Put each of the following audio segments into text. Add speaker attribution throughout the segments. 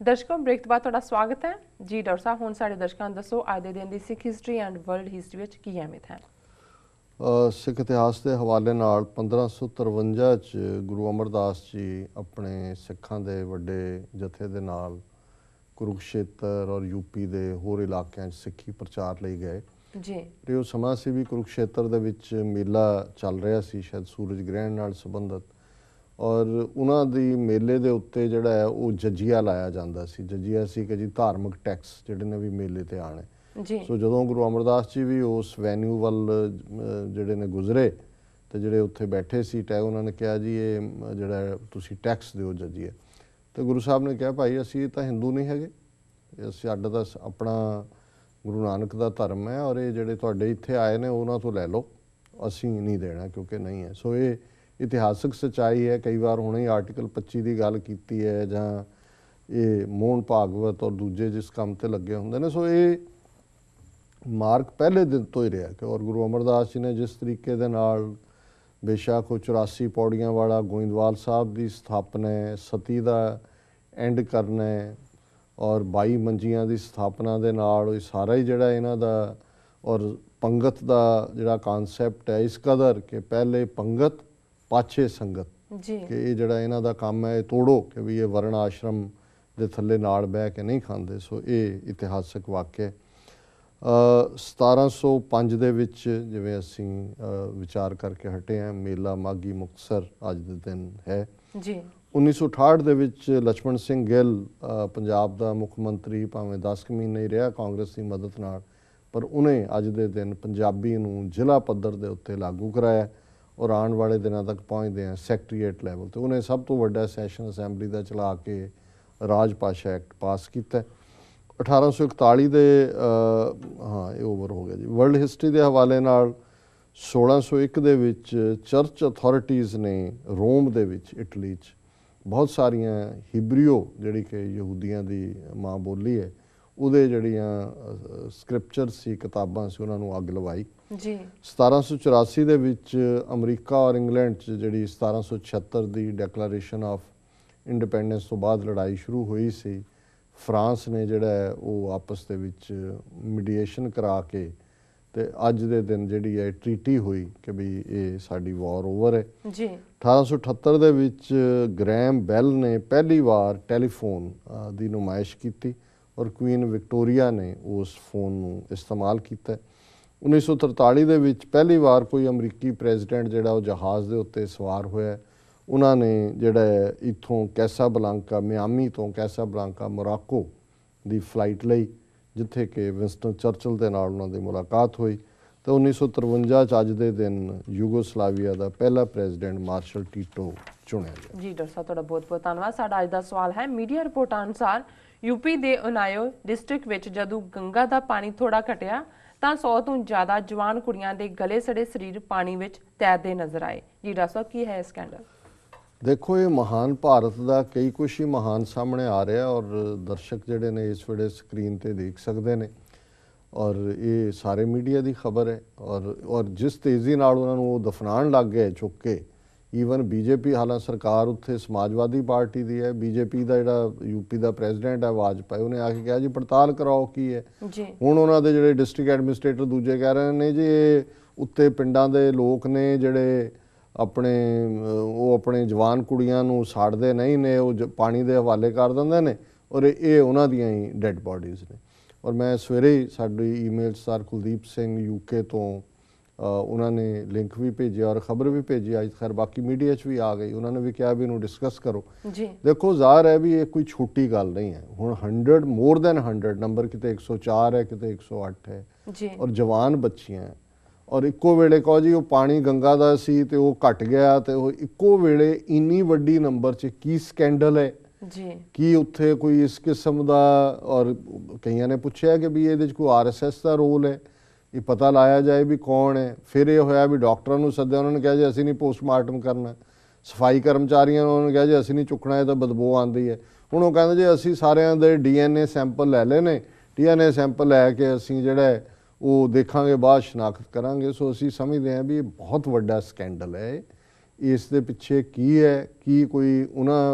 Speaker 1: दर्शकों ब्रेक तो बाद तुहाडा स्वागत है जी। डॉक्टर साहब हुण साडे दर्शकों नूं दसो अज दे दिन दी Sikh history and world history which की अहमियत है।
Speaker 2: सिख इतिहास के हवाले नाल 1553 च गुरु अमरदास जी अपने सिखां दे वड्डे जथे दे नाल कुरुक्षेत्र और यूपी के होर इलाकों सिक्खी प्रचार लई गए
Speaker 1: जी।
Speaker 2: ते उह समां सी भी कुरुक्षेत्र दे विच मेला चल रहा सी, शायद सूरज ग्रहण नाल संबंधित, और उन्हां दी मेले दे उत्ते जिहड़ा है वो जजिया लाया जांदा सी। जजिया सी कि जी धार्मिक टैक्स जिहड़े ने भी मेले ते आने। सो जदों गुरु अमरदास जी भी उस वैन्यू वल जिहड़े ने गुजरे तो जिहड़े उत्थे बैठे सी टै उन्होंने कहा जी ये जिहड़ा तुसीं टैक्स दिओ जजिया। तो गुरु साहब ने कहा भाई असीं तां हिंदू नहीं हैगे, साडा तां अपना गुरु नानक दा धर्म है और ये जिहड़े तुहाडे इत्थे आए ने उन्हां तो लै लो, असीं नहीं देना क्योंकि नहीं है। सो ये इतिहासक सच्चाई है। कई बार हुणे ही आर्टिकल 25 की गल कीती है जां ये मोहन भागवत और दूजे जिस काम ते लगे हुंदे ने। सो ये मार्ग पहले दिन तो ही रहा कि और गुरु अमरदास जी ने जिस तरीके दे नाल बेशक 84 पौड़ियां वाला गोइंदवाल साहब की स्थापना है, सती का एंड करना है और 22 मंजियां की स्थापना दे नाल सारा ही जिहड़ा इन्हां दा और पंगत का जिहड़ा कानसैप्ट है इस कदर कि पहले पंगत पाछे संगत
Speaker 1: जी
Speaker 2: कि ये जिहड़ा इन्हां दा काम है तोड़ो कि भी ये वर्ण आश्रम दे थल्ले नाल बह के नहीं खांदे। सो ये इतिहासक वाक्य 1705 ਦੇ ਵਿੱਚ ਜਿਵੇਂ ਅਸੀਂ ਵਿਚਾਰ ਕਰਕੇ ਹਟੇ ਹਾਂ ਮੇਲਾ ਮਾਘੀ ਮੁਕਤਸਰ ਅੱਜ ਦੇ ਦਿਨ ਹੈ
Speaker 1: ਜੀ।
Speaker 2: 1968 ਦੇ ਵਿੱਚ ਲਛਮਣ ਸਿੰਘ ਗਿੱਲ ਪੰਜਾਬ ਦਾ ਮੁੱਖ ਮੰਤਰੀ ਭਾਵੇਂ 10 ਮਹੀਨੇ ਹੀ ਰਿਹਾ ਕਾਂਗਰਸ ਦੀ ਮਦਦ ਨਾਲ, ਪਰ ਉਹਨੇ ਅੱਜ ਦੇ ਦਿਨ ਪੰਜਾਬੀ ਨੂੰ ਜ਼ਿਲ੍ਹਾ ਪੱਧਰ ਦੇ ਉੱਤੇ ਲਾਗੂ ਕਰਾਇਆ ਔਰ ਆਉਣ ਵਾਲੇ ਦਿਨਾਂ ਤੱਕ ਪਹੁੰਚਦੇ ਆ ਸੈਕਟਰੀਏਟ ਲੈਵਲ ਤੇ। ਉਹਨੇ ਸਭ ਤੋਂ ਵੱਡਾ ਸੈਸ਼ਨ ਅਸੈਂਬਲੀ ਦਾ ਚਲਾ ਕੇ ਰਾਜ ਭਾਸ਼ਾ ਐਕਟ ਪਾਸ ਕੀਤਾ। 1841 ਦੇ हाँ ये ओवर हो गया जी। वर्ल्ड हिस्टरी के हवाले नाल 1601 ਦੇ ਵਿੱਚ ਚਰਚ ਅਥਾਰਟੀਜ਼ ਨੇ ਰੋਮ ਦੇ ਵਿੱਚ ਇਟਲੀ 'ਚ ਬਹੁਤ ਸਾਰੀਆਂ ਹਿਬਰੀਓ ਜਿਹੜੀ ਕਿ ਯਹੂਦੀਆਂ ਦੀ ਮਾਂ ਬੋਲੀ ਹੈ ਉਹਦੇ ਜਿਹੜੀਆਂ ਸਕ੍ਰਿਪਚਰ ਸੀ ਕਿਤਾਬਾਂ ਸੀ ਉਹਨਾਂ ਨੂੰ ਅੱਗ ਲਵਾਈ
Speaker 1: ਜੀ।
Speaker 2: 1784 ਦੇ ਵਿੱਚ ਅਮਰੀਕਾ ਔਰ ਇੰਗਲੈਂਡ 'ਚ ਜਿਹੜੀ 1776 ਦੀ ਡੈਕਲੇਰੇਸ਼ਨ ਆਫ ਇੰਡੀਪੈਂਡੈਂਸ ਤੋਂ ਬਾਅਦ ਲੜਾਈ ਸ਼ੁਰੂ ਹੋਈ ਸੀ, फ्रांस ने जिहड़ा है वो आपस दे विच मीडिएशन करा के ते अज दे दिन जिहड़ी है ट्रीटी हुई कि भी ये साडी वॉर ओवर है
Speaker 1: जी।
Speaker 2: 1878 दे विच ग्रैम बैल ने पहली बार टैलीफोन दी नुमाइश की और क्वीन विक्टोरिया ने उस फोन नूं इस्तेमाल किया। 1943 दे विच पहली बार कोई अमरीकी प्रेजिडेंट जिहड़ा वो जहाज़ दे उत्ते सवार होया। उन्होंने जिहड़ा इत्थों कैसाब्लांका मियामी तो कैसाब्लांका मोराको की फ्लाइट लई जिथे कि विंस्टन चर्चिल दे नाल उन्हां दी मुलाकात हुई। तो 1953 अज दे दिन यूगोस्लाविया का पहला प्रेजिडेंट मार्शल टीटो चुनिया गया।
Speaker 1: जी डॉक्टर साहब तुहाडा बहुत बहुत धन्यवाद। साडा अज दा सवाल है मीडिया रिपोर्ट अनुसार यूपी के उनायो डिस्ट्रिक्ट विच जदों गंगा का पानी थोड़ा घटिया तो 100 तो ज़्यादा जवान कुड़ियां दे गले सड़े शरीर पानी विच तैरते नजर आए। जी डॉक्टर साहब की है स्कैंडल?
Speaker 2: देखो ये महान भारत का कई कुछ ही महान सामने आ रहा और दर्शक जिहड़े ने इस वेले स्क्रीन ते देख सकते हैं और ये सारे मीडिया की खबर है और जिस तेज़ी नाल उन्हां नूं दफनाण लग गए चुक के। ईवन बीजेपी हालांकि सरकार उत्थे समाजवादी पार्टी की है, बीजेपी का जिहड़ा यूपी का प्रेजिडेंट है वाजपेयी उन्हें आके कहा जी पड़ताल कराओ की है। हुण उन्हां दे जिहड़े डिस्ट्रिक्ट एडमिनिस्ट्रेटर दूजे कह रहे हैं जी ये उत्ते पिंडां दे लोग ने जिहड़े अपने वो अपने जवान कुड़ियां नूं साड़दे नहीं ने, वो पानी दे हवाले कर दिंदे ने और ये उन्हां दियां ही डैड बॉडीज़ ने। और मैं सवेरे ही साडी email sir Kuldeep Singh UK तो उन्होंने लिंक भी भेजे और खबर भी भेजी, अज खैर बाकी मीडिया च भी आ गई। उन्होंने भी कहा भी इनू डिस्कस करो जी। देखो ज़ाहिर है भी ये कोई छोटी गल नहीं है। हुण 100 मोर दैन 100 नंबर किते 104 है किते 108 है जी। और जवान बच्चियां और इक्को वेले कहो जी वो पानी गंगा का सी ते वो घट गया तो वो इक्को वेले इन्नी वड्डी नंबर च की स्कैंडल है जी कि उत्थे कोई इस किस्म का। और कईयां ने पूछा कि भी ये कोई RSS का रोल है, ये पता लाया जाए भी कौन है। फिर ये होया भी डॉक्टरां नूं सद्दिया, उन्होंने कहा जी असीं नहीं पोस्टमार्टम करना। सफाई कर्मचारियों उन्होंने कहा जी असीं नहीं चुकना, ये तो बदबू आती है। हुण वो कहंदे जी असीं सारिਆਂ ਦੇ DNA सैंपल लै लए ने, DNA सैंपल लैके असीं जिहड़ा वो देखांगे बाद शनाख्त करांगे। सो असीं समझदे हैं भी बहुत वड्डा स्कैंडल है। इस दे पिछे की है कि कोई उन्हां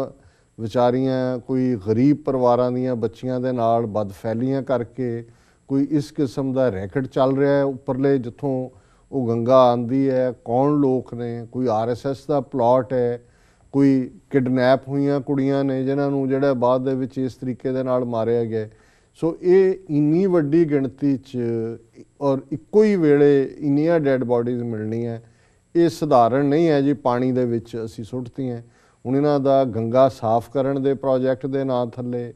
Speaker 2: ਵਿਚਾਰੀਆਂ ਕੋਈ ਗਰੀਬ ਪਰਿਵਾਰਾਂ ਦੀਆਂ ਬੱਚੀਆਂ ਦੇ ਨਾਲ ਬਦਫੈਲੀਆਂ ਕਰਕੇ ਕੋਈ ਇਸ ਕਿਸਮ ਦਾ ਰੈਕਟ ਚੱਲ ਰਿਹਾ ਹੈ ਉੱਪਰਲੇ ਜਿੱਥੋਂ ਉਹ ਗੰਗਾ ਆਉਂਦੀ ਹੈ, ਕੌਣ ਲੋਕ ਨੇ, ਕੋਈ RSS ਦਾ ਪਲਾਟ ਹੈ, ਕੋਈ ਕਿਡਨੈਪ ਹੋਈਆਂ ਕੁੜੀਆਂ ਨੇ ਜਿਨ੍ਹਾਂ ਨੂੰ ਜਿਹੜਾ ਬਾਅਦ ਦੇ ਵਿੱਚ ਇਸ ਤਰੀਕੇ ਦੇ ਨਾਲ ਮਾਰਿਆ ਗਿਆ। ਸੋ ਇਹ ਇੰਨੀ ਵੱਡੀ ਗਿਣਤੀ 'ਚ ਔਰ ਇੱਕੋ ਹੀ ਵੇਲੇ ਇੰਨੀਆਂ ਡੈੱਡ ਬਾਡੀਜ਼ ਮਿਲਣੀਆਂ, ਇਹ ਸਧਾਰਨ ਨਹੀਂ ਹੈ ਜੀ ਪਾਣੀ ਦੇ ਵਿੱਚ ਅਸੀਂ ਸੁੱਟਤੀਆਂ। ਹੁਣ ਇਹਨਾਂ ਦਾ ਗੰਗਾ ਸਾਫ਼ ਕਰਨ ਦੇ ਪ੍ਰੋਜੈਕਟ ਦੇ ਨਾਂ ਥੱਲੇ,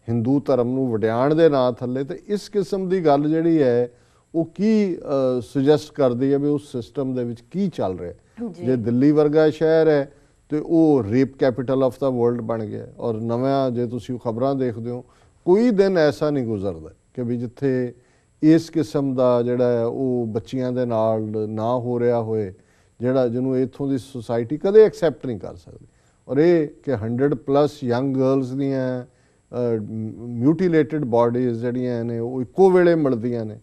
Speaker 2: ਹਿੰਦੂ ਧਰਮ ਨੂੰ ਵਡਿਆਉਣ ਦੇ ਨਾਂ ਥੱਲੇ, ਤੇ ਇਸ ਕਿਸਮ ਦੀ ਗੱਲ ਜਿਹੜੀ ਹੈ ਉਹ ਕੀ ਸੁਜੈਸਟ ਕਰਦੀ ਹੈ ਵੀ ਉਸ ਸਿਸਟਮ ਦੇ ਵਿੱਚ ਕੀ ਚੱਲ ਰਿਹਾ। ਜੇ ਦਿੱਲੀ ਵਰਗਾ ਸ਼ਹਿਰ ਹੈ ਤੇ ਉਹ rape capital of the world ਬਣ ਗਿਆ, ਔਰ ਨਵਾਂ ਜੇ ਤੁਸੀਂ ਖਬਰਾਂ ਦੇਖਦੇ ਹੋ ਕੋਈ ਦਿਨ ਐਸਾ ਨਹੀਂ ਗੁਜ਼ਰਦਾ ਕਿ ਵੀ ਜਿੱਥੇ ਇਸ ਕਿਸਮ ਦਾ ਜਿਹੜਾ ਹੈ ਉਹ ਬੱਚੀਆਂ ਦੇ ਨਾਲ ਨਾ ਹੋ ਰਿਹਾ ਹੋਏ, ਜਿਹੜਾ ਜਿਹਨੂੰ ਇੱਥੋਂ ਦੀ ਸੁਸਾਇਟੀ ਕਦੇ ਐਕਸੈਪਟ ਨਹੀਂ ਕਰ ਸਕਦੀ। ਔਰ ਇਹ ਕਿ 100+ ਯੰਗ ਗਰਲਸ ਦੀਆਂ ਮਿਊਟੀਲੇਟਡ ਬਾਡੀਜ਼ ਜਿਹੜੀਆਂ ਨੇ ਉਹ ਇੱਕੋ ਵੇਲੇ ਮਿਲਦੀਆਂ ਨੇ,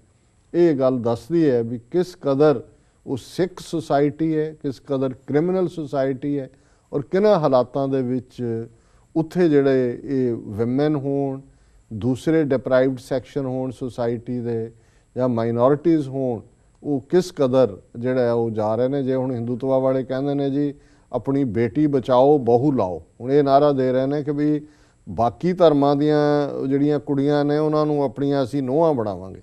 Speaker 2: ਇਹ ਗੱਲ ਦੱਸਦੀ ਹੈ ਵੀ ਕਿਸ ਕਦਰ ਉਹ ਸਿੱਖ ਸੁਸਾਇਟੀ ਹੈ, ਕਿਸ ਕਦਰ ਕ੍ਰਿਮੀਨਲ ਸੁਸਾਇਟੀ ਹੈ, ਔਰ ਕਿਹਨਾਂ ਹਾਲਾਤਾਂ ਦੇ ਵਿੱਚ ਉੱਥੇ ਜਿਹੜੇ ਇਹ ਵਿਮਨ ਹੋਣ, ਦੂਸਰੇ ਡਿਪਰਾਈਵਡ ਸੈਕਸ਼ਨ ਹੋਣ ਸੁਸਾਇਟੀ ਦੇ, ਜਾਂ ਮਾਈਨੋਰਿਟੀਜ਼ ਹੋਣ, ਉਹ ਕਿਸ ਕਦਰ ਜਿਹੜਾ ਹੈ ਉਹ ਜਾ ਰਹੇ ਨੇ। ਜੇ ਹੁਣ ਹਿੰਦੂਤਵਾ ਵਾਲੇ ਕਹਿੰਦੇ ਨੇ ਜੀ ਆਪਣੀ ਬੇਟੀ ਬਚਾਓ ਬਹੂ ਲਾਓ, ਹੁਣ ਇਹ ਨਾਰਾ ਦੇ ਰਹੇ ਨੇ ਕਿ ਵੀ ਬਾਕੀ ਧਰਮਾਂ ਦੀਆਂ ਜਿਹੜੀਆਂ ਕੁੜੀਆਂ ਨੇ ਉਹਨਾਂ ਨੂੰ ਆਪਣੀਆਂ ਅਸੀਂ ਨੂੰਹਾਂ ਬਣਾਵਾਂਗੇ।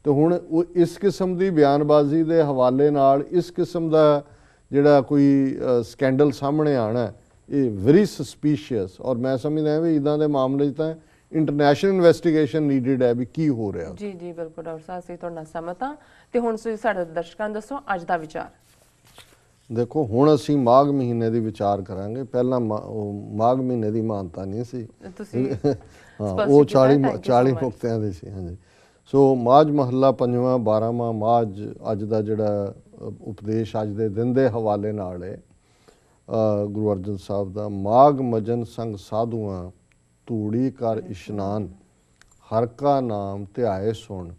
Speaker 2: ਤੇ ਹੁਣ ਉਹ ਇਸ ਕਿਸਮ ਦੀ ਬਿਆਨਬਾਜ਼ੀ ਦੇ ਹਵਾਲੇ ਨਾਲ ਇਸ ਕਿਸਮ ਦਾ ਜਿਹੜਾ ਕੋਈ ਸਕੈਂਡਲ ਸਾਹਮਣੇ ਆਣਾ, ਇਹ ਵੈਰੀ ਸਸਪੀਸ਼ੀਅਸ। ਔਰ ਮੈਂ ਸਮਝਦਾ ਵੀ ਇਦਾਂ ਦੇ ਮਾਮਲੇ 'ਚ ਤਾਂ ਇੰਟਰਨੈਸ਼ਨਲ ਇਨਵੈਸਟੀਗੇਸ਼ਨ ਨੀਡਡ ਹੈ ਵੀ ਕੀ ਹੋ ਰਿਹਾ।
Speaker 1: ਜੀ ਜੀ ਬਿਲਕੁਲ ਡਾਕਟਰ ਸਾਹਿਬ, ਅਸੀਂ ਤੁਹਾਡੇ ਨਾਲ ਸਹਿਮਤ ਹਾਂ। ਤੇ ਹੁਣ ਤੁਸੀਂ ਸਾਡੇ ਦਰਸ਼ਕਾਂ ਨੂੰ ਦੱਸੋ ਅੱਜ ਦਾ ਵਿਚਾਰ।
Speaker 2: ਦੇਖੋ ਹੁਣ ਅਸੀਂ ਮਾਘ ਮਹੀਨੇ ਦੀ ਵਿਚਾਰ ਕਰਾਂਗੇ। ਪਹਿਲਾਂ ਮਾਘ ਮਹੀਨੇ ਦੀ ਮਾਨਤਾ ਨਹੀਂ ਸੀ,
Speaker 1: ਤੁਸੀਂ
Speaker 2: ਹਾਂ ਉਹ 40 ਮੁਕਤਿਆਂ ਦੀ ਸੀ। ਹਾਂਜੀ, ਸੋ ਮਾਝ ਮਹੱਲਾ ਪੰਜਵਾਂ 12ਵਾਂ ਮਾਝ ਅੱਜ ਦਾ ਜਿਹੜਾ ਉਪਦੇਸ਼ ਅੱਜ ਦੇ ਦਿਨ ਦੇ ਹਵਾਲੇ ਨਾਲ ਹੈ ਗੁਰੂ ਅਰਜਨ ਸਾਹਿਬ ਦਾ। ਮਾਘ ਮਜਨ ਸੰਗ ਸਾਧੂਆਂ ਧੂੜੀ ਕਰ ਇਸ਼ਨਾਨ, ਹਰ ਕਾ ਨਾਮ ਧਿਆਏ ਸੁਣ,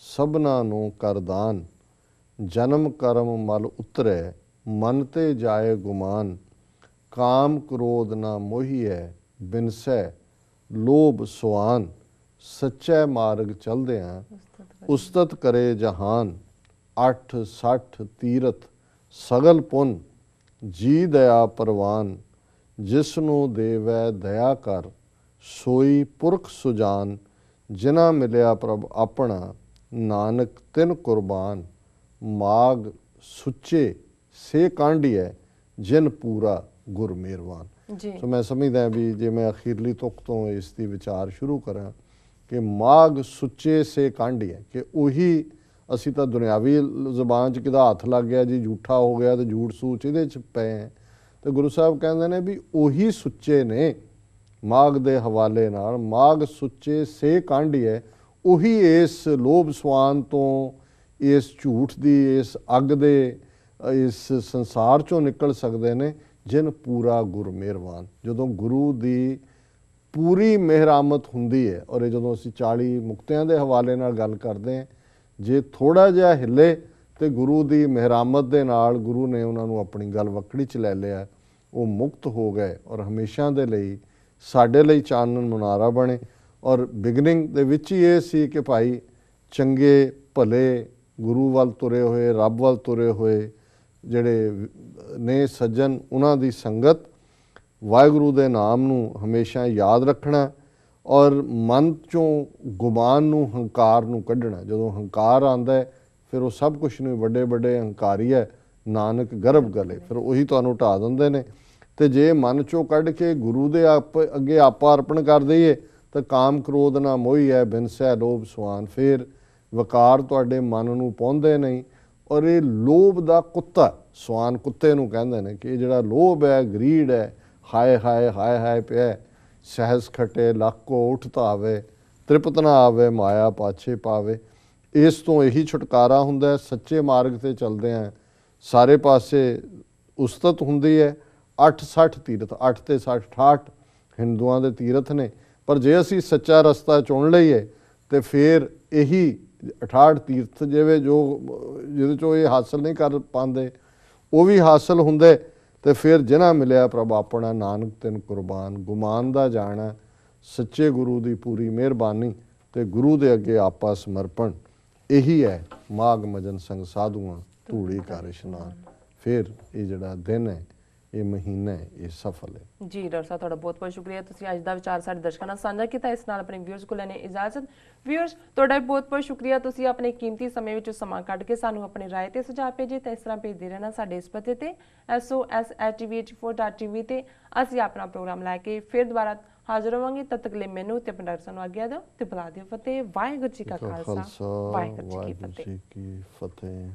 Speaker 2: ਸਭਨਾ ਨੂੰ ਕਰਦਾਨ, ਜਨਮ ਕਰਮ ਮਲ ਉਤਰੈ, ਮਨ ਤੇ ਜਾਏ ਗੁਮਾਨ, ਕਾਮ ਕ੍ਰੋਧ ਨਾ ਮੋਹੀਐ, ਬਿਨਸੈ ਲੋਭ ਸੁਆਨ, ਸੱਚੇ ਮਾਰਗ ਚਲਦਿਆਂ ਉਸਤਤ ਕਰੇ ਜਹਾਨ, 8 60 ਤੀਰਥ ਸਗਲ ਪੁੰਨ, ਜੀ ਦਇਆ ਪ੍ਰਵਾਨ, ਜਿਸ ਨੂੰ ਦੇਵੈ ਦਇਆ ਕਰ, ਸੋਈ ਪੁਰਖ ਸੁਜਾਨ, ਜਿਨਾ ਮਿਲਿਆ ਪ੍ਰਭ ਆਪਣਾ, ਨਾਨਕ ਤਿਨ ਕੁਰਬਾਨ, ਮਾਗ ਸੁੱਚੇ ਸੇ ਕਾਂਢੀਐ, ਜਿਨ ਪੂਰਾ ਗੁਰ ਮਿਹਰਬਾਨ। ਸੋ ਮੈਂ ਸਮਝਦਾ ਵੀ ਜੇ ਮੈਂ ਅਖੀਰਲੀ ਤੁਕ ਤੋਂ ਇਸ ਦੀ ਵਿਚਾਰ ਸ਼ੁਰੂ ਕਰਾਂ ਕਿ ਮਾਗ ਸੁੱਚੇ ਸੇ ਕਾਂਢੀਐ, ਕਿ ਉਹੀ ਅਸੀਂ ਤਾਂ ਦੁਨਿਆਵੀ ਜ਼ਬਾਨ 'ਚ ਕਿਦਾ ਹੱਥ ਲੱਗ ਗਿਆ ਜੀ, ਝੂਠਾ ਹੋ ਗਿਆ ਤੇ ਝੂਠ ਸੂਚ ਇਹਦੇ 'ਚ ਪਏ ਹੈ, ਤੇ ਗੁਰੂ ਸਾਹਿਬ ਕਹਿੰਦੇ ਨੇ ਵੀ ਉਹੀ ਸੁੱਚੇ ਨੇ ਮਾਘ ਦੇ ਹਵਾਲੇ ਨਾਲ। ਮਾਘ ਸੁੱਚੇ ਸੇ ਕਾਂਢੀਐ, ਉਹੀ ਇਸ ਲੋਭ ਸਵਾਨ ਤੋਂ, ਇਸ ਝੂਠ ਦੀ ਇਸ ਅੱਗ ਦੇ ਇਸ ਸੰਸਾਰ 'ਚੋਂ ਨਿਕਲ ਸਕਦੇ ਨੇ, ਜਿਨ ਪੂਰਾ ਗੁਰ ਮਿਹਰਬਾਨ। ਜਦੋਂ ਗੁਰੂ ਦੀ ਪੂਰੀ ਮਿਹਰਾਮਤ ਹੁੰਦੀ ਹੈ, ਔਰ ਇਹ ਜਦੋਂ ਅਸੀਂ 40 ਮੁਕਤਿਆਂ ਦੇ ਹਵਾਲੇ ਨਾਲ ਗੱਲ ਕਰਦੇ ਹਾਂ, ਜੇ ਥੋੜ੍ਹਾ ਜਿਹਾ ਹਿੱਲੇ ਤੇ ਗੁਰੂ ਦੀ ਮਿਹਰਾਮਤ ਦੇ ਨਾਲ ਗੁਰੂ ਨੇ ਉਹਨਾਂ ਨੂੰ ਆਪਣੀ ਗੱਲ ਵਕੜੀ 'ਚ ਲੈ ਲਿਆ, ਉਹ ਮੁਕਤ ਹੋ ਗਏ ਔਰ ਹਮੇਸ਼ਾ ਦੇ ਲਈ ਸਾਡੇ ਲਈ ਚਾਨਣ ਮੁਨਾਰਾ ਬਣੇ। ਔਰ ਬਿਗਨਿੰਗ ਦੇ ਵਿੱਚ ਹੀ ਇਹ ਸੀ ਕਿ ਭਾਈ ਚੰਗੇ ਭਲੇ ਗੁਰੂ ਵੱਲ ਤੁਰੇ ਹੋਏ, ਰੱਬ ਵੱਲ ਤੁਰੇ ਹੋਏ ਜਿਹੜੇ ਨੇ ਸੱਜਣ, ਉਹਨਾਂ ਦੀ ਸੰਗਤ, ਵਾਹਿਗੁਰੂ ਦੇ ਨਾਮ ਨੂੰ ਹਮੇਸ਼ਾ ਯਾਦ ਰੱਖਣਾ, ਔਰ ਮਨ 'ਚੋਂ ਗੁਮਾਨ ਨੂੰ, ਹੰਕਾਰ ਨੂੰ ਕੱਢਣਾ। ਜਦੋਂ ਹੰਕਾਰ ਆਉਂਦਾ ਫਿਰ ਉਹ ਸਭ ਕੁਛ ਨੂੰ, ਵੱਡੇ ਵੱਡੇ ਹੰਕਾਰੀ ਹੈ ਨਾਨਕ ਗਰਭ ਗਲੇ, ਫਿਰ ਉਹੀ ਤੁਹਾਨੂੰ ਢਾ ਦਿੰਦੇ ਨੇ। ਤੇ ਜੇ ਮਨ 'ਚੋਂ ਕੱਢ ਕੇ ਗੁਰੂ ਦੇ ਅੱਗੇ ਆਪਾ ਅਰਪਣ ਕਰ ਦਈਏ ਤਾਂ ਕਾਮ ਕ੍ਰੋਧ ਨਾ ਮੋਹੀ ਹੈ, ਬਿਨਸੈ ਲੋਭ ਸੁਆਨ, ਫਿਰ ਵਕਾਰ ਤੁਹਾਡੇ ਮਨ ਨੂੰ ਪਾਉਂਦੇ ਨਹੀਂ। ਔਰ ਇਹ ਲੋਭ ਦਾ ਕੁੱਤਾ, ਸਵਾਨ ਕੁੱਤੇ ਨੂੰ ਕਹਿੰਦੇ ਨੇ, ਕਿ ਇਹ ਜਿਹੜਾ ਲੋਭ ਹੈ, ਗਰੀਡ ਹੈ, ਹਾਏ ਹਾਏ ਹਾਏ ਹਾਏ ਪਿਆ, ਸਹਿਜ ਖਟੇ ਲੱਖੋ ਉਠ ਧਾਵੇ, ਤ੍ਰਿਪਤ ਨਾ ਆਵੇ ਮਾਇਆ ਪਾਛੇ ਪਾਵੇ। ਇਸ ਤੋਂ ਇਹੀ ਛੁਟਕਾਰਾ ਹੁੰਦਾ। ਸੱਚੇ ਮਾਰਗ 'ਤੇ ਚੱਲਦੇ ਆ, ਸਾਰੇ ਪਾਸੇ ਉਸਤਤ ਹੁੰਦੀ ਹੈ। 8 60 ਤੀਰਥ, 8 ਤੇ 60 68 ਹਿੰਦੂਆਂ ਦੇ ਤੀਰਥ ਨੇ, ਪਰ ਜੇ ਅਸੀਂ ਸੱਚਾ ਰਸਤਾ ਚੁਣ ਲਈਏ ਤੇ ਫਿਰ ਇਹੀ 68 ਤੀਰਥ ਜਿਹਦੇ 'ਚੋਂ ਇਹ ਹਾਸਲ ਨਹੀਂ ਕਰ ਪਾਉਂਦੇ, ਉਹ ਵੀ ਹਾਸਲ ਹੁੰਦੇ ਤੇ ਫਿਰ ਜਿਨ੍ਹਾਂ ਮਿਲਿਆ ਪ੍ਰਭ ਆਪਣਾ ਨਾਨਕ ਤਿਨ ਕੁਰਬਾਨ, ਗੁਮਾਨ ਦਾ ਜਾਣਾ ਸੱਚੇ ਗੁਰੂ ਦੀ ਪੂਰੀ ਮਿਹਰਬਾਨੀ ਤੇ ਗੁਰੂ ਦੇ ਅੱਗੇ ਆਪਾ ਸਮਰਪਣ। ਇਹੀ ਹੈ ਮਾਘ ਮਜਨ ਸੰਗ ਸਾਧੂਆਂ ਧੂੜੀ ਕਰ ਇਸ਼ਨਾਨ। ਫਿਰ ਇਹ ਜਿਹੜਾ ਦਿਨ ਹੈ, ਇਹ ਮਹੀਨਾ ਹੈ, ਇਹ ਸਫਲ ਹੈ।
Speaker 1: ਜੀ ਡਾਕਟਰ ਸਾਹਿਬ, ਤੁਹਾਡਾ ਬਹੁਤ ਬਹੁਤ ਸ਼ੁਕਰੀਆ। ਤੁਸੀਂ ਅੱਜ ਦਾ ਵਿਚਾਰ ਸਾਡੇ ਦਰਸ਼ਕਾਂ ਨਾਲ ਸਾਂਝਾ ਕੀਤਾ। ਇਸ ਨਾਲ ਆਪਣੇ ਵਿਊਅਰਸ ਕੋਲ ਲੈਣੇ ਇਜਾਜ਼ਤ। ਵਿਊਅਰਸ, ਤੁਹਾਡਾ ਬਹੁਤ ਬਹੁਤ ਸ਼ੁਕਰੀਆ। ਤੁਸੀਂ ਆਪਣੇ ਕੀਮਤੀ ਸਮੇਂ ਵਿੱਚ ਸਮਾਂ ਕੱਢ ਕੇ ਸਾਨੂੰ ਆਪਣੀ ਰਾਏ ਤੇ ਸੁਝਾਅ ਭੇਜੇ ਤੇ ਇਸ ਤਰ੍ਹਾਂ ਭੇਜਦੇ ਰਹਿਣਾ ਸਾਡੇ ਇਸ ਪਤੇ ਤੇ sos@tvh4.tv ਤੇ। ਅਸੀਂ ਆਪਣਾ ਪ੍ਰੋਗਰਾਮ ਲੈ ਕੇ ਫਿਰ ਦੁਬਾਰਾ ਹਾਜ਼ਰ ਹੋਵਾਂਗੇ। ਤਦ ਤੱਕ ਲਈ ਮੈਨੂੰ ਤੇ ਆਪਣੇ ਡਾਕਟਰ ਸਾਹਿਬ ਨੂੰ ਆਗਿਆ ਦਿਓ ਤੇ ਬੁਲਾ ਦਿਓ ਫਤਿਹ। ਵਾਹਿਗੁਰੂ ਜੀ ਕਾ ਖਾਲਸਾ, ਵਾਹਿਗੁਰੂ ਜੀ ਕੀ ਫਤਿਹ।